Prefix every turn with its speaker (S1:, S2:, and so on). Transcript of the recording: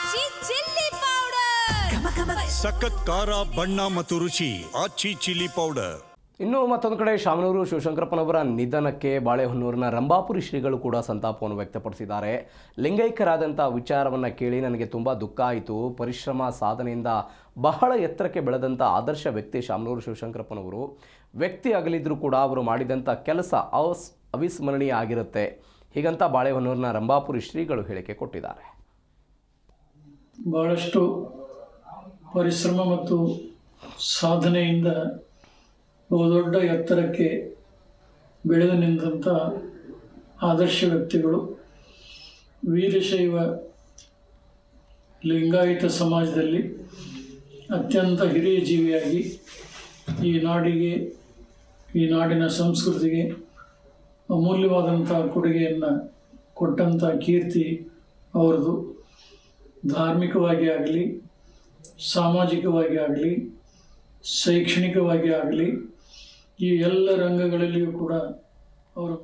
S1: ಆಚಿ chilli powder
S2: ಸಖತ್ ಖಾರ ಬಣ್ಣ ಮತ್ತು ರುಚಿ ಆಚಿ ಚಿಲ್ಲಿ ಪೌಡರ್.
S3: ಇನ್ನು ಮತ್ತೊಂದು ಕಡೆ ಶಾಮನೂರು ಶಿವಶಂಕರಪ್ಪನವರ ನಿಧನಕ್ಕೆ ಬಾಳೆಹೊನ್ನೂರಿನ ರಂಭಾಪುರಿ ಶ್ರೀಗಳು ಕೂಡ ಸಂತಾಪವನ್ನು ವ್ಯಕ್ತಪಡಿಸಿದ್ದಾರೆ. ಲಿಂಗೈಕ್ಯರಾದಂಥ ವಿಚಾರವನ್ನು ಕೇಳಿ ನನಗೆ ತುಂಬ ದುಃಖ ಆಯಿತು. ಪರಿಶ್ರಮ ಸಾಧನೆಯಿಂದ ಬಹಳ ಎತ್ತರಕ್ಕೆ ಬೆಳೆದಂಥ ಆದರ್ಶ ವ್ಯಕ್ತಿ ಶಾಮನೂರು ಶಿವಶಂಕರಪ್ಪನವರು. ವ್ಯಕ್ತಿ ಅಗಲಿದ್ರೂ ಕೂಡ ಅವರು ಮಾಡಿದಂಥ ಕೆಲಸ ಅವಿಸ್ಮರಣೀಯ ಆಗಿರುತ್ತೆ. ಹೀಗಂತ ಬಾಳೆಹೊನ್ನೂರಿನ ರಂಭಾಪುರಿ ಶ್ರೀಗಳು ಹೇಳಿಕೆ ಕೊಟ್ಟಿದ್ದಾರೆ.
S4: ಬಹಳಷ್ಟು ಪರಿಶ್ರಮ ಮತ್ತು ಸಾಧನೆಯಿಂದ ಬಹುದೊಡ್ಡ ಎತ್ತರಕ್ಕೆ ಬೆಳೆದು ನಿಂತಹ ಆದರ್ಶ ವ್ಯಕ್ತಿಗಳು. ವೀರಶೈವ ಲಿಂಗಾಯತ ಸಮಾಜದಲ್ಲಿ ಅತ್ಯಂತ ಹಿರಿಯ ಜೀವಿಯಾಗಿ ಈ ನಾಡಿಗೆ, ಈ ನಾಡಿನ ಸಂಸ್ಕೃತಿಗೆ ಅಮೂಲ್ಯವಾದಂಥ ಕೊಡುಗೆಯನ್ನು ಕೊಟ್ಟಂಥ ಕೀರ್ತಿ ಅವರದು. ಧಾರ್ಮಿಕವಾಗಿ ಆಗಲಿ, ಸಾಮಾಜಿಕವಾಗಿ ಆಗಲಿ, ಶೈಕ್ಷಣಿಕವಾಗಿ ಆಗಲಿ, ಈ ಎಲ್ಲ ರಂಗಗಳಲ್ಲಿಯೂ ಕೂಡ ಅವರು